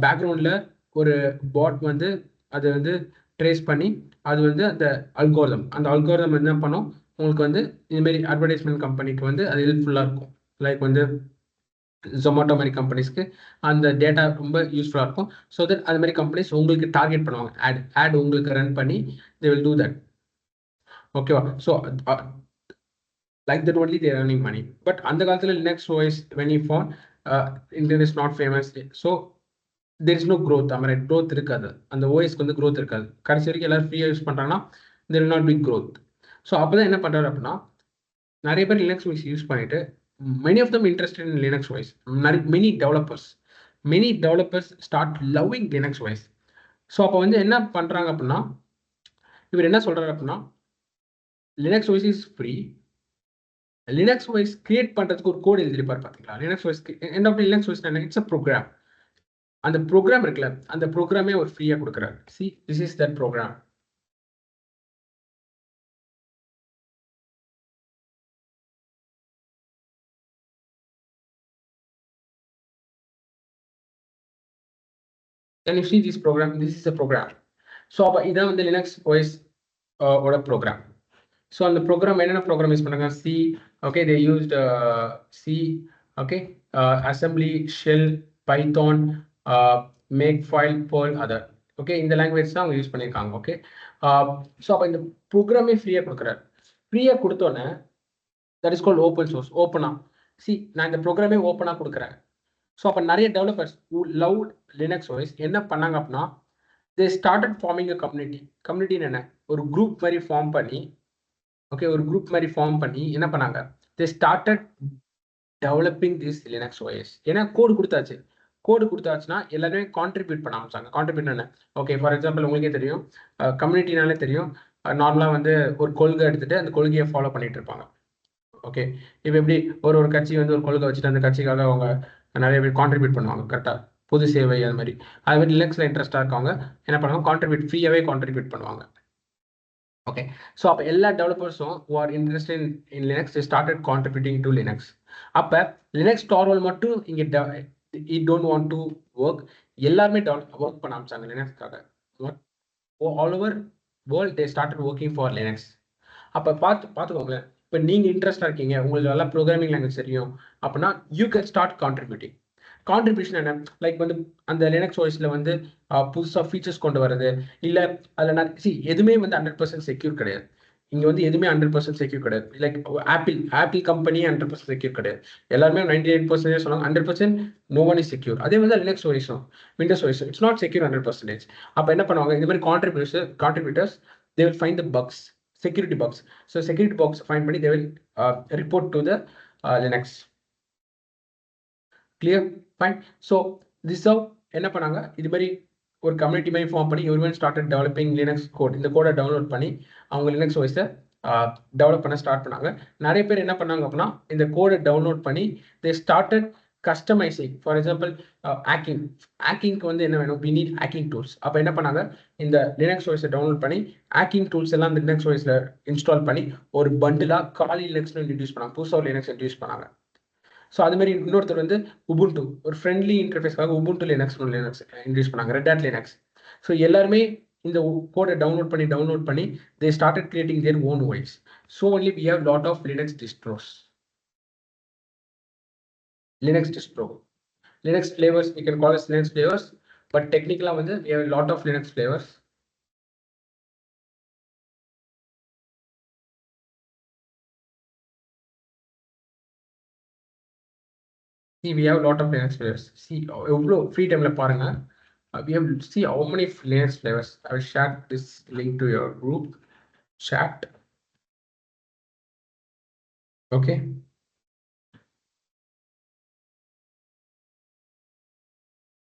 பேக்ரவுண்ட்ல ஒரு பாட் வந்து அதை வந்து ட்ரேஸ் பண்ணி அது வந்து அந்த அல்காரிதம் என்ன பண்ணும், உங்களுக்கு வந்து இதுமாரி அட்வர்டைஸ்மெண்ட் கம்பெனிக்கு வந்து அது ஹெல்ப்ஃபுல்லாக இருக்கும். லைக் வந்து ஜொமேட்டோ மாதிரி கம்பெனிஸ்க்கு அந்த டேட்டா ரொம்ப யூஸ்ஃபுல்லாக இருக்கும். ஸோ தட் அது மாதிரி கம்பெனிஸ் உங்களுக்கு டார்கெட் பண்ணுவாங்க. ஆட் உங்களுக்கு ரன் பண்ணி தே வில் டூ தட். ஓகேவா? So like that only they are earning money. But அந்த காலத்துல Linux OS when you found internet is not famous, so there is no growth. growth இருக்காது, அந்த ஓஎஸ்க்கு வந்து growth இருக்காது. கடைசி வரைக்கும் எல்லாரும் ஃப்ரீயா யூஸ் பண்றாங்கன்னா there will not be growth. So அப்பதான் என்ன பண்றாரு அப்படின்னா நிறைய பேர் லினக்ஸ் OS யூஸ் பண்ணிட்டு many of them interested in Linux OS. many developers start loving Linux OS. So அப்போ வந்து என்ன பண்றாங்க அப்படின்னா இவர் என்ன சொல்றாரு அப்படின்னா Linux OS is free. Linux OS create பண்றதுக்கு ஒரு கோட் எழுதிருப்பார் பாத்தீங்களா? Linux OS end of Linux OS it's a program. அந்த ப்ரோக்ராம் இருக்குல்ல, அந்த ப்ரோக்ராமே ஒரு ஃப்ரீயா கொடுக்குறாரு. see this is that program. can you see this program? This is a program. So அப்போ இதான் வந்து லினக்ஸ் OS ஓட ப்ரோக்ராம். ஸோ அந்த ப்ரோக்ராம் என்னென்ன ப்ரோக்ராம் யூஸ் பண்ணாங்க? C, okay, they used C, okay, assembly, shell, Python, makefile, Perl, other. Okay, இந்த language தான் அவங்க யூஸ் பண்ணியிருக்காங்க. ஓகே, ஸோ அப்போ இந்த ப்ரோக்ராமே ஃப்ரீயாக கொடுக்குறாரு. ஃப்ரீயாக கொடுத்தோன்னே that is called open source. ஓப்பனா சி, நான் இந்த ப்ரோக்ராமே ஓப்பனாக கொடுக்குறேன். ஸோ அப்போ நிறைய developers who loved Linux OS என்ன பண்ணாங்க அப்படின்னா they started forming a community. கம்யூனிட்டின்னு என்ன? ஒரு குரூப் மாதிரி ஃபார்ம் பண்ணி, ஓகே, ஒரு குரூப் மாதிரி ஃபார்ம் பண்ணி என்ன பண்ணாங்க? they started developing this Linux OS. ஏன்னா கோடு கொடுத்தாச்சுன்னா எல்லாருமே கான்ட்ரிபியூட் பண்ண ஆரம்பிச்சாங்க. கான்ட்ரிபியூட் என்ன? ஓகே, ஃபார் எக்ஸாம்பிள் உங்களுக்கே தெரியும், கம்யூனிட்டினாலே தெரியும், நார்மலாக வந்து ஒரு கொள்கை எடுத்துட்டு அந்த கொள்கையை ஃபாலோ பண்ணிட்டு இருப்பாங்க. ஓகே, இப்போ எப்படி ஒரு கட்சி வந்து ஒரு கொள்கை வச்சுட்டு அந்த கட்சிக்காக அவங்க நிறைய பேர் கான்ட்ரிபியூட் பண்ணுவாங்க. கரெக்டாக பொது சேவை அது மாதிரி. அது மாதிரி லினக்ஸில் இன்ட்ரெஸ்டாக இருக்கவங்க என்ன பண்ணுவாங்க? ஃப்ரீயாகவே கான்ட்ரிபியூட் பண்ணுவாங்க. ஓகே, ஸோ அப்போ எல்லா டெவலப்பர்ஸும் who are interested in Linux they started contributing to Linux. அப்போ லினக்ஸ் டார்வல் மட்டும் இங்கே it don't want to work. எல்லாருமே ஒர்க் பண்ண ஆரம்பிச்சாங்க லினக்ஸ்க்காக. All over world they started working for Linux. அப்போ பார்த்துக்கோங்க, இப்போ நீங்கள் இன்ட்ரெஸ்டாக இருக்கீங்க, உங்களுக்கு நல்லா ப்ரோக்ராமிங் லாங்குவேஜ் தெரியும் அப்படின்னா you can start contributing. Contribution என்ன? லைக் வந்து அந்த லினக்ஸ் OSல வந்து புதுசாக ஃபீச்சர்ஸ் கொண்டு வரது, இல்லை அதில் நான் எதுவுமே வந்து 100% செக்யூர் கிடையாது. இங்கே வந்து எதுவுமே 100% செக்யூர் கிடையாது. லைக் ஆப்பிள் கம்பெனியே 100% செக்யூர் கிடையாது. எல்லாருமே 98% சொன்னாங்க, 100% நோ ஒன் இஸ் செக்யூர். அதே வந்து லினக்ஸ் OSும் Windows OS it's not secure 100%. அப்போ என்ன பண்ணுவாங்க? இந்த மாதிரி contributors they will find the bugs, security bugs. So security bugs find பண்ணி they will report to the Linux. clear? Fine. So this how என்ன பண்ணாங்க? இது மாதிரி ஒரு கம்யூனிட்டி மாதிரி ஃபார்ம் பண்ணி everyone started developing Linux code. இந்த கோடை டவுன்லோட் பண்ணி அவங்க லினக்ஸ் OS-ஐ டெவலப் பண்ண ஸ்டார்ட் பண்ணாங்க. நிறைய பேர் என்ன பண்ணாங்க அப்படின்னா இந்த கோடை டவுன்லோட் பண்ணி they started customizing. For example ஹேக்கிங்க்கு வந்து என்ன வேணும்? we need hacking tools. அப்போ என்ன பண்ணாங்க? இந்த லினக்ஸ் OS-ஐ டவுன்லோட் பண்ணி ஹேக்கிங் டூல்ஸ் எல்லாம் இந்த லினக்ஸ் OS-ல இன்ஸ்டால் பண்ணி ஒரு பண்டிலாக காலி லினக்ஸ்னு இன்ட்ரடியூஸ் பண்ணாங்க. புதுசாக லினக்ஸ் இன்ட்ரடியூஸ் பண்ணாங்க. ஸோ அது மாதிரி இன்னொருத்தர் வந்து உபுண்டு, ஒரு ஃப்ரெண்ட்லி இன்டர்ஃபேஸ்க்காக உபுண்டு லினக்ஸ் இன்ட்ரடியூஸ் பண்ணாங்க, ரெட் ஹேட் லினக்ஸ். ஸோ எல்லாருமே இந்த கோடை டவுன்லோட் பண்ணி they started creating their own OS. So only we have lot of Linux distros, Linux flavors. We can call it Linux flavors, but technically வந்து we have a lot of Linux flavors. See, we have a lot of Linux flavors. See, எவ்வளோ free டைம்ல பாருங்க. We have see how many Linux flavors. I will share this link to your group chat. Okay.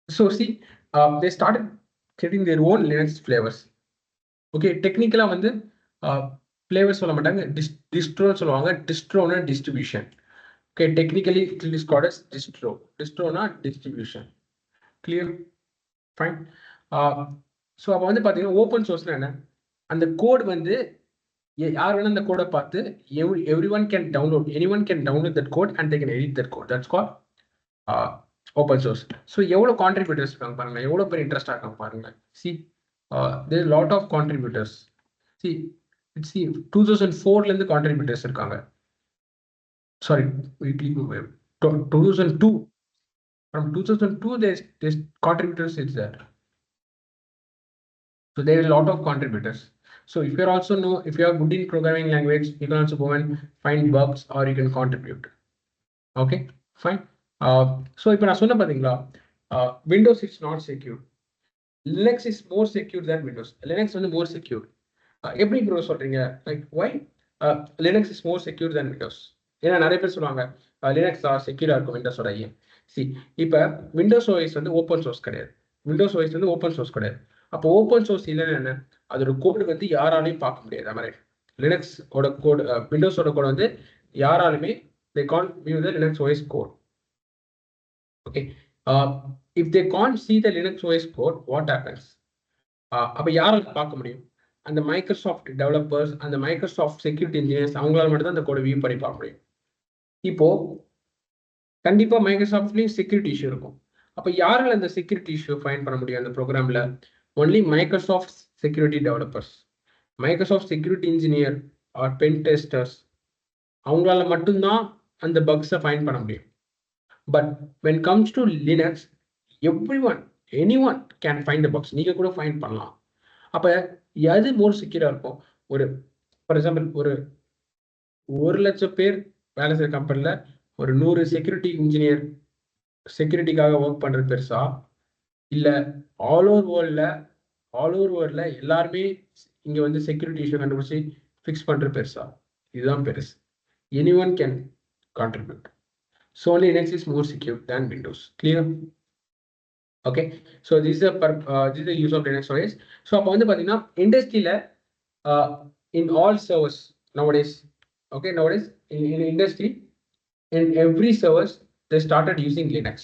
So see, they started creating their own Linux flavors. Okay, technically வந்து flavour சொல்ல மாட்டாங்க, டிஸ்ட்ரோன்னு சொல்லுவாங்க. டிஸ்ட்ரோனா distribution. Okay, technically it is called as distro. டிஸ்ட்ரோனா distribution. Clear? Fine. So அப்போ வந்து பார்த்தீங்கன்னா ஓப்பன் சோர்ஸ்னா என்ன? அந்த கோட் வந்து யார் வேணா அந்த கோடை பார்த்து everyone can download, anyone can download that code and they can edit that code. That's call open source. So எவ்வளோ கான்ட்ரிபியூட்டர்ஸ் இருக்காங்க பாருங்க, எவ்வளோ பேர் இன்ட்ரெஸ்டாக இருக்காங்க பாருங்க. See there lot of contributors. See it's 2004லேருந்து கான்ட்ரிபியூட்டர்ஸ் இருக்காங்க. Sorry, 2002. From 2002, there's contributors is there. So there are a lot of contributors. So if you're also know, if you are good in programming language, you can also go and find bugs or you can contribute. Okay, fine. So இப்போ நான் சொன்ன பாத்தீங்களா, Windows is not secure. Linux is more secure than Windows. Linux வந்து more secure. எப்படி bro சொல்றீங்க? Like why Linux is more secure than Windows? ஏன்னா நிறைய பேர் சொல்லுவாங்க Linux செக்யூரா இருக்கும் விண்டோஸோட. சி இப்போ விண்டோஸ் ஓஎஸ் வந்து ஓப்பன் சோர்ஸ் கிடையாது. விண்டோஸ் ஓஎஸ் வந்து ஓப்பன் சோர்ஸ் கிடையாது. அப்போ ஓப்பன் சோர்ஸ் இல்லைன்னு என்ன? அதோட கோடு வந்து யாராலையும் பார்க்க முடியாது. அது மாதிரி லினக்ஸ் ஓட கோடு, விண்டோஸோட கோடு வந்து யாராலுமே they can't view the Linux OS code. Okay, if they can't see the Linux OS code, what happens? அப்போ யாரால பார்க்க முடியும்? அந்த மைக்ரோசாஃப்ட் டெவலப்பர்ஸ், அந்த மைக்ரோசாஃப்ட் செக்யூரிட்டி இன்ஜினியர்ஸ், அவங்களால மட்டும் தான் அந்த கோடை வியூ பண்ணி பார்க்க முடியும். இப்போ கண்டிப்பா மைக்ரோசாஃப்ட்லயும் செக்யூரிட்டி இஷ்யூ இருக்கும். அப்போ யாரால அந்த செக்யூரிட்டி இஷ்யூ ஃபைண்ட் பண்ண முடியும் அந்த ப்ரோக்ராம்ல? Only Microsoft security developers, Microsoft security engineer or pen testers, அவங்களால மட்டும்தான் அந்த பக்ஸை ஃபைண்ட் பண்ண முடியும். But when comes to Linux, everyone, anyone can find the bugs. நீங்க கூட ஃபைண்ட் பண்ணலாம். அப்ப எது மோர் செக்யூரா இருக்கும்? ஒரு ஃபார் எக்ஸாம்பிள் ஒரு 1,00,000 பேர் வேலை செய்யற கம்பெனில ஒரு 100 செக்யூரிட்டி இன்ஜினியர் செக்யூரிட்டிக்காக ஒர்க் பண்றது பெருசா, இல்ல ஆல் ஓவர் வேர்ல்ட்ல எல்லாருமே இங்க வந்து செக்யூரிட்டி இஷ்யூ கண்டுபிடிச்சு ஃபிக்ஸ் பண்றது பெருசா? இதுதான் பெருசு. Anyone can contribute. So only Linux is more secure than Windows. Clear? Okay, so this is the use of Linux OS. So அப்போ வந்து பாத்தீங்கன்னா இண்டஸ்ட்ரியில in all servers nowadays, okay, nowadays in industry, in every servers they started using Linux.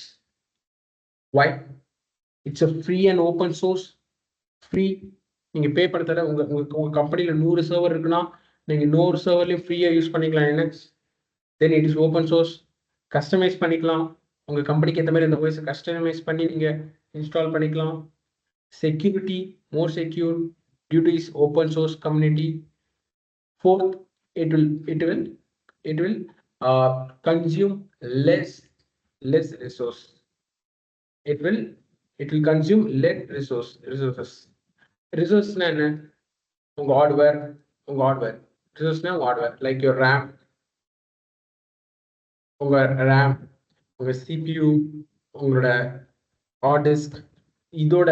Why? It's a free and open source. Free. நீங்க பே பண்ணுறத உங்க கம்பெனியில் 100 server இருக்குன்னா நீங்க 100 சர்வர்லையும் ஃப்ரீயாக யூஸ் பண்ணிக்கலாம் Linux. Then it is open source. Customize பண்ணிக்கலாம். உங்க கம்பெனிக்கு ஏற்ற மாதிரி அந்த ஓஎஸ் கஸ்டமைஸ் பண்ணி நீங்க இன்ஸ்டால் பண்ணிக்கலாம். Security, more secure due to is open source community. Fourth, it will consume less resource. It will consume less resources. Resources என்ன? உங்க ஹார்ட்வேர், ரிசோர்ஸ்னா ஹார்ட்வேர் லைக் யுவர் RAM, உங்க CPU, உங்களோட ஹார்ட் டிஸ்க். இதோட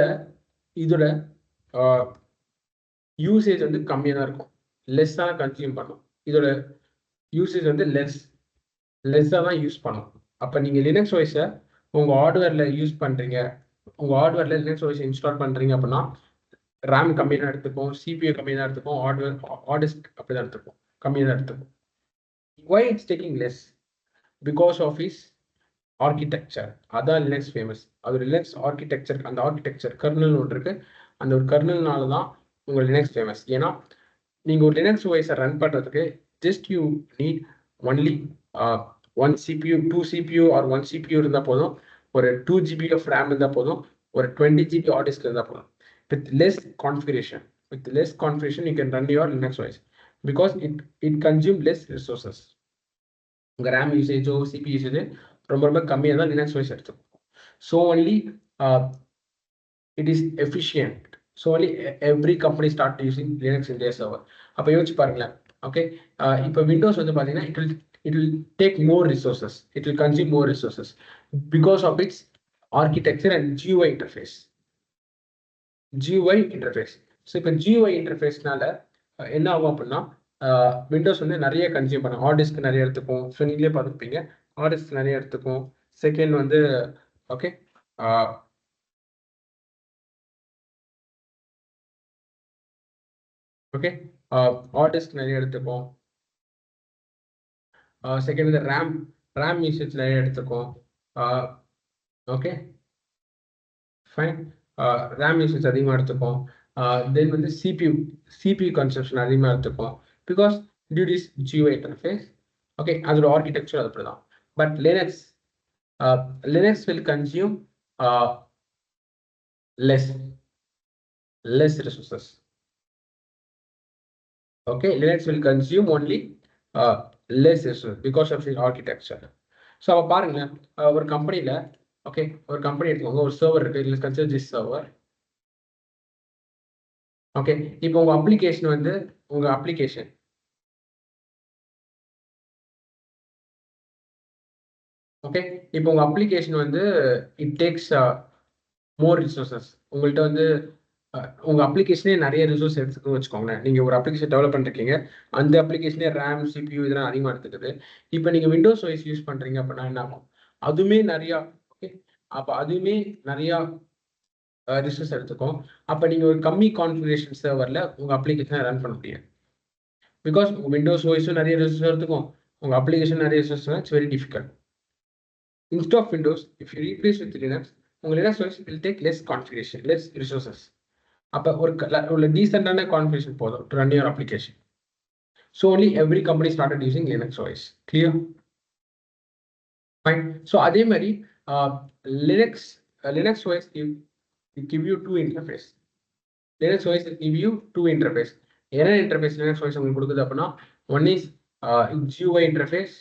usage வந்து கம்மியாக தான் இருக்கும். லெஸ்ஸாக கன்சியூம் பண்ணும். இதோட யூசேஜ் வந்து லெஸ்ஸாக தான் யூஸ் பண்ணும். அப்போ நீங்கள் லினக்ஸ் ஓஎஸை உங்கள் ஹார்ட்வேரில் யூஸ் பண்ணுறீங்க, உங்கள் ஹார்ட்வேரில் லினக்ஸ் ஓஎஸ் இன்ஸ்டால் பண்ணுறீங்க அப்படின்னா ரேம் கம்மியாக தான் எடுத்துக்கும், CPU கம்மியாக தான் எடுத்துக்கும், ஹார்ட் டிஸ்க் அப்படி தான் எடுத்துக்கும், கம்மியாக தான் எடுத்துக்கும். Why it's taking less? Because of his architecture. அதான் லினக்ஸ் ஃபேமஸ். அது லினக்ஸ் ஆர்கிடெக்சர், அந்த ஆர்கிடெக்சர் கர்னல் ஒன்று இருக்கு. அந்த ஒரு கர்னல்னால தான் உங்கள் லினக்ஸ் ஃபேமஸ். ஏன்னா நீங்கள் ஒரு லினக்ஸ் ஓஎஸை ரன் பண்ணுறதுக்கு just you need only 1 CPU, 2 CPU or 1 CPU இருந்தால் போதும், ஒரு 2 GB ஆஃப் ரேம் இருந்தால் போதும், ஒரு 20 GB ஹார்ட் டிஸ்க் இருந்தால் போதும். With less configuration you can run your Linux OS because it consume less resources. உங்கள் ரேம் யூசேஜோ CPU யூசேஜோ ரொம்ப கம்மியாக தான் லினக்ஸ் ஓஎஸ் எடுத்துக்கும். So only it is efficient. So only every company start using Linux in their server. அப்போ யோசிச்சு பாருங்களேன். ஓகே, இப்போ விண்டோஸ் வந்து பார்த்தீங்கன்னா it will take more resources, it will consume more resources because of its architecture and GUI interface. So இப்போ GUI இன்டர்ஃபேஸ்னால என்ன ஆகும் அப்படின்னா விண்டோஸ் வந்து நிறைய கன்சியூம் பண்ணும். ஹார்ட் டிஸ்க் நிறைய எடுத்துக்கும். ஸோ நீங்களே பார்த்துருப்பீங்க, ஹார்ட் டிஸ்க் நிறைய எடுத்துக்கும். செகண்ட் வந்து ஓகே ஓகே ஹார்ட் டிஸ்க் நிறைய எடுத்துக்கும். செகண்ட் வந்து ரேம் யூசேஜ் நிறைய எடுத்துக்கும். Okay fine. ரேம் யூசேஜ் அதிகமாக எடுத்துக்கும். தென் வந்து சிபியூ கன்சப்ஷன் அதிகமாக எடுத்துக்கும். Because due this GUI interface. Okay, அதோட ஆர்கிடெக்சர் அது அப்படிதான். But Linux will consume less resources. Okay, Linux will consume only less resources because of its architecture. So அப்போ பாருங்க, ஒரு கம்பெனியில் ஓகே ஒரு கம்பெனி எடுத்துக்கோங்க, ஒரு சர்வர் இருக்கு. இதில் கன்சிடர் திஸ் சர்வர். ஓகே, இப்போ உங்கள் அப்ளிகேஷன் வந்து ஓகே இப்போ உங்கள் அப்ளிகேஷன் வந்து இட் டேக்ஸ் மோர் ரிசோர்ஸஸ். உங்கள்கிட்ட வந்து உங்கள் அப்ளிகேஷனே நிறைய ரிசோர்ஸ் எடுத்துக்கணும்னு வச்சுக்கோங்களேன். நீங்கள் ஒரு அப்ளிகேஷன் டெவலப் பண்ணிருக்கீங்க, அந்த அப்ளிகேஷனே ரேம் CPU இதெல்லாம் அதிகமாக எடுத்துக்குது. இப்போ நீங்கள் விண்டோஸ் OS யூஸ் பண்ணுறீங்க அப்படின்னா என்ன ஆகும்? அதுவுமே நிறையா ஓகே அப்போ அதுவுமே நிறையா ரிசோர்ஸ் எடுத்துக்கும். அப்போ நீங்கள் ஒரு கம்மி கான்ஃபிகரேஷன் சர்வரில் உங்கள் அப்ளிகேஷனை ரன் பண்ண முடியும். பிகாஸ் உங்கள் விண்டோஸ் OSும் நிறைய ரிசோர்ஸ் எடுத்துக்கும், உங்கள் அப்ளிகேஷன் நிறைய resource, it's very difficult. Instead of Windows, if you replace with Linux, உங்கள் Linux OS will take less configuration, less resources. அப்போ ஒரு டீசெண்டான கான்ஃபிகரேஷன் போதும் to run your application. So only every company started using Linux OS. Clear? Fine. So அதே மாதிரி Linux OS give you two interface. Linux OS give you two interface. என்ன interface Linux OS உங்களுக்கு கொடுக்குது அப்படின்னா, one is GUI interface.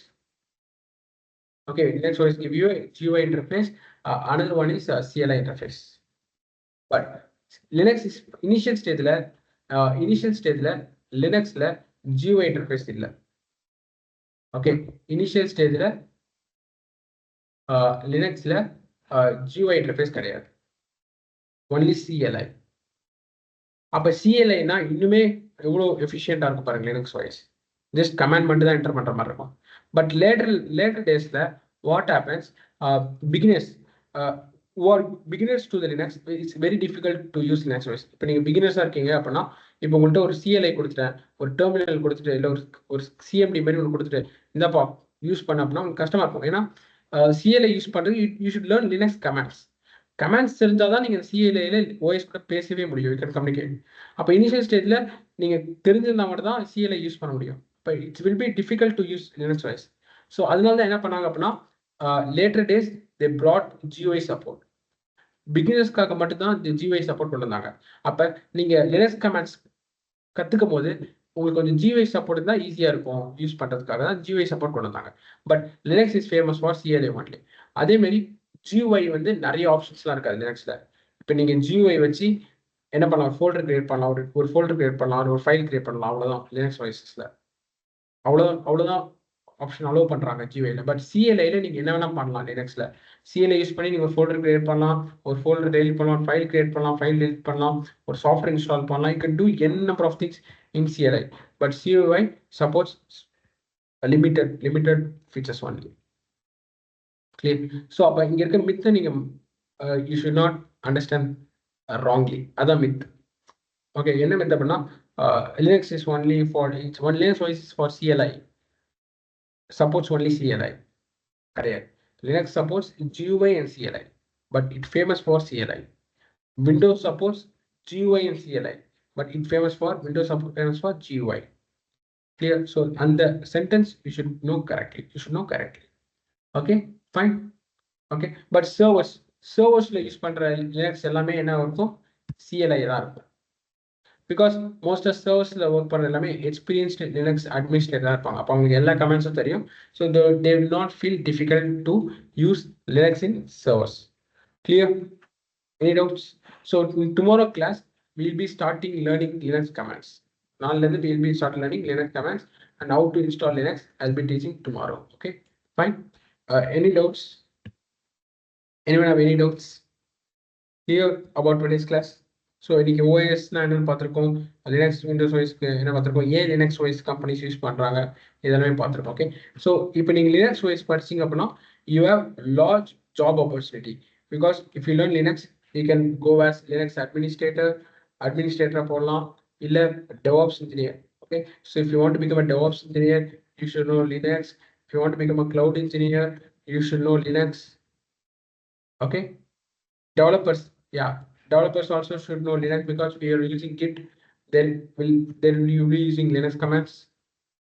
Okay, Linux OS give you a GUI interface. Another one is CLI interface. But Linux is initial stageல Linuxல GUI interface இல்ல. Okay, initial stageல Linuxல GUI interface கிடையாது. Only CLI. அப்ப CLI-னா இன்னுமே எவ்வளோ எஃபிஷியண்டா இருக்கும் பாருங்க Linux OS. ஜஸ்ட் கமாண்ட் மட்டும் தான் enter பண்ற மாதிரி இருக்கும். பட் லேட்டர் டேஸ்ல what happens, beginners who are beginners to the Linux, it's very difficult to use Linux OS. இப்போ நீங்கள் பிகினர்ஸாக இருக்கீங்க அப்படின்னா, இப்போ உங்கள்கிட்ட ஒரு CLI கொடுத்துட்டேன், ஒரு டெர்மினல் கொடுத்துட்டு, இல்லை ஒரு CMD மாதிரி ஒன்று கொடுத்துட்டு இந்தப்பா யூஸ் பண்ண அப்படின்னா உங்களுக்கு கஷ்டமா இருக்கும். ஏன்னா CLI யூஸ் பண்ணுறது you should learn Linux commands தெரிஞ்சால் தான் நீங்கள் CLI-ல OS கூட பேசவே முடியும், யூ கேன் கம்யூனிகேட். அப்போ இனிஷியல் ஸ்டேஜில் நீங்கள் தெரிஞ்சிருந்தா மட்டும் தான் CLI யூஸ் பண்ண முடியும். இப்போ it's will be difficult to use Linux OS. ஸோ அதனால தான் என்ன பண்ணாங்க அப்படின்னா, later days they brought GUI support. பிகினர்ஸ்க்காக மட்டும்தான் GUI சப்போர்ட் கொண்டு வந்தாங்க. அப்போ நீங்கள் லினக்ஸ் கமாண்ட்ஸ் கற்றுக்கும் போது உங்களுக்கு கொஞ்சம் GUI சப்போர்ட் இருந்தால் ஈஸியாக இருக்கும் யூஸ் பண்ணுறதுக்காக தான் GUI சப்போர்ட் கொண்டு வந்தாங்க. But Linux is famous for CLI only. அதேமாரி GUI வந்து நிறைய ஆப்ஷன்ஸ்லாம் இருக்காது லினக்ஸில். இப்போ நீங்கள் GUI வச்சு என்ன பண்ணலாம், ஃபோல்டர் கிரியேட் பண்ணலாம், ஒரு ஃபோல்டர் கிரியேட் பண்ணலாம், ஒரு ஃபைல் கிரியேட் பண்ணலாம், அவ்வளோதான் லினக்ஸ் OS-ல. அவ்வளோதான் ஆப்ஷன் அலோவ் பண்ணுறாங்க GUI-ல. பட் CLI-ல நீங்கள் என்ன வேணால் பண்ணலாம் லினக்ஸில். CLI யூஸ் பண்ணி நீங்கள் ஃபோல்டர் கிரியேட் பண்ணலாம், ஒரு ஃபோல்டர் டெலிட் பண்ணலாம், ஃபைல் கிரியேட் பண்ணலாம், ஃபைல் டெலிட் பண்ணலாம், ஒரு சாஃப்ட்வேர் இன்ஸ்டால் பண்ணலாம். You can do n number of things in CLI. But GUI supports limited features only. Clear? So அப்போ இங்கே இருக்க மித்தை நீங்கள் you should not understand wrongly. அதான் மித். ஓகே, என்ன மித் அப்படின்னா Linux is only for Linux OS is for CLI. Supports only CLI. Correct. Linux supports GUI and CLI, but it's famous for CLI. Windows supports GUI and CLI, but it's famous for famous for GUI. Clear? So, and the sentence you should know correctly. Okay, fine. Okay, but servers use பண்ற Linux எல்லாமே என்ன இருக்கும், CLI தான் இருக்கும். Because most of சர்வர்ஸில் work பண்ணுற எல்லாமே experienced Linux அட்மினிஸ்ட்ரேட்டராக இருப்பாங்க. அப்போ அவங்களுக்கு எல்லா கமெண்ட்ஸும் தெரியும். So they will not feel difficult to use Linux in servers. Clear? Any doubts? So tomorrow class will be starting learning Linux commands. நாளிலேருந்து will be start learning Linux commands and how to install Linux I will be teaching tomorrow. Okay, fine. Any doubts? Anyone have any doubts here about today's class? So இன்னைக்கு ஓஎஸ்னா என்னென்னு பார்த்துருக்கோம், Linux Windows OS-க்கு என்ன பார்த்துருக்கோம், ஏன் Linux OS companies use பண்ணுறாங்க, இதெல்லாமே பார்த்துருக்கோம். Okay, so இப்போ நீங்கள் லினக்ஸ் OS படிச்சிங்க அப்படின்னா you have large job opportunity. Because if you learn Linux you can go as Linux அட்மினிஸ்ட்ரேட்டராக போடலாம், இல்லை DevOps engineer. Okay, so if you want to become a DevOps engineer, you should know Linux. If you want to become a cloud engineer, you should know Linux. Okay, developers, yeah, developers also should know Linux because we are using Git. Then you will be using Linux commands.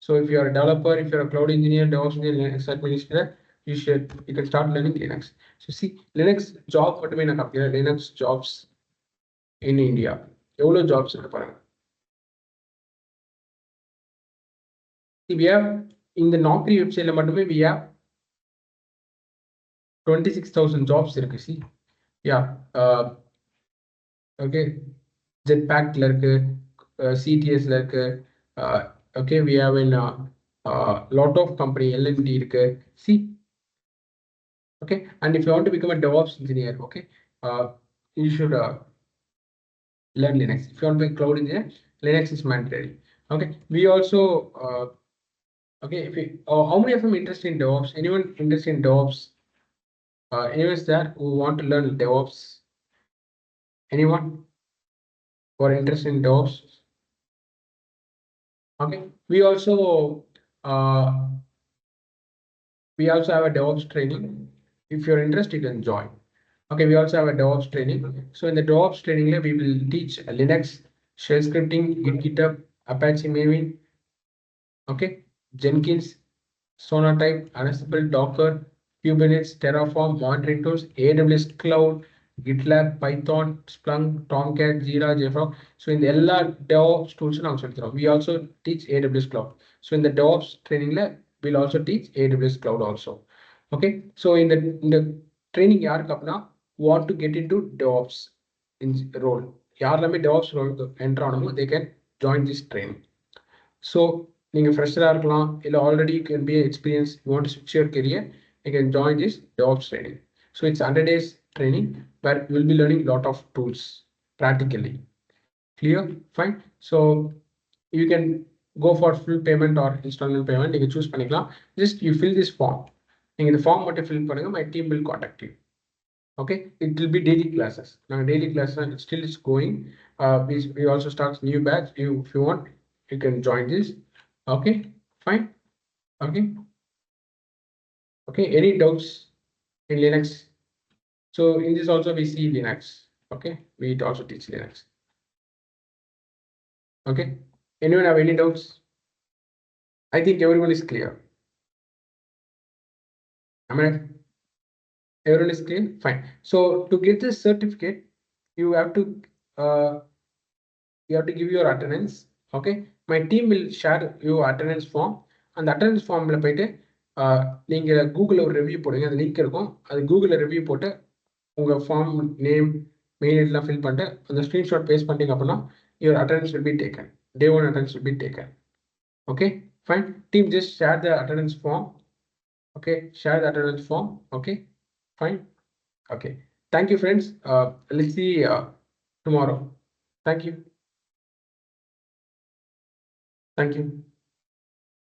So if you are a developer, if you're a cloud engineer, DevOps engineer, Linux administrator, you can start learning Linux. So see, Linux job மட்டுமே நான் காமிக்கிறேன். Linux jobs in India. எவ்வளவு jobs இருக்கு பாருங்க. We have in the Naukri website மட்டுமே we have 26,000 jobs இருக்கு. See, yeah, okay, Jetpackல இருக்கு, CTSல இருக்கு, okay, we have in lot of company L&D இருக்கு. See, okay, and if you want to become a DevOps engineer, okay, you should learn Linux. If you want to be a cloud engineer, Linux is mandatory. Okay, we also okay, if we, how many of them interested in DevOps? Anyone interested in DevOps? Anyone is there who want to learn DevOps? Anyone who are interested in DevOps? Okay, uh, we also have a DevOps training. If you're interested, you can join. Okay, we also have a DevOps training. So in the DevOps training, we will teach Linux, shell scripting, GitHub, Apache Maven, okay, Jenkins, Sonatype, Ansible, Docker, Kubernetes, Terraform, monitoring tools, AWS Cloud, GitLab, Python, Splunk, Tomcat, Jira, JFrog. So in the எல்லா DevOps tools we also teach AWS Cloud. So in the DevOps training lab, we'll also teach AWS Cloud also. Okay, so in the training யாருக்கு want to get into DevOps in role. யாரெல்லாமே DevOps role enter ஆனமோ they can join this training. So நீங்க ஃப்ரெஷரா இருக்கலாம் இல்ல already you can be experienced, you want to switch your career, you can join this DevOps training. So it's 100 days training where you will be learning a lot of tools practically. Clear? Fine. So you can go for full payment or installment payment. You can choose பண்ணிக்கலாம். Just you fill this form. நீங்க இந்த form மட்டும் fill பண்ணுங்க, my team will contact you. Okay, it will be daily classes. Now daily classes and still is going. We also start new batch. If you want, you can join this. Okay, fine. Okay, okay. Any doubts in Linux? So in this also we see Linux. Okay, we also teach Linux. Okay, anyone have any doubts? I think everyone is clear. Am I right? Everyone is clear? Fine. So to get this certificate, you have to give your attendance. Okay, my team will share your attendance form. And the attendance form போயிட்டு நீங்க கூகுள்ல ஒரு review போடுங்க, அந்த link இருக்கும், அது கூகுள்ல review போட்டு உங்க ஃபார்ம் நேம் மெயில் எல்லாம் ஃபில் பண்ணிட்டு அந்த ஸ்கிரீன்ஷாட் பேஸ்ட் பண்ணிட்டீங்க அப்படின்னா your attendance will be taken. Day one attendance will be taken. Okay, fine. Team just share the attendance form. Okay, share the attendance form. Okay, fine. Okay, thank you friends. Let's see tomorrow. Thank you. Thank you.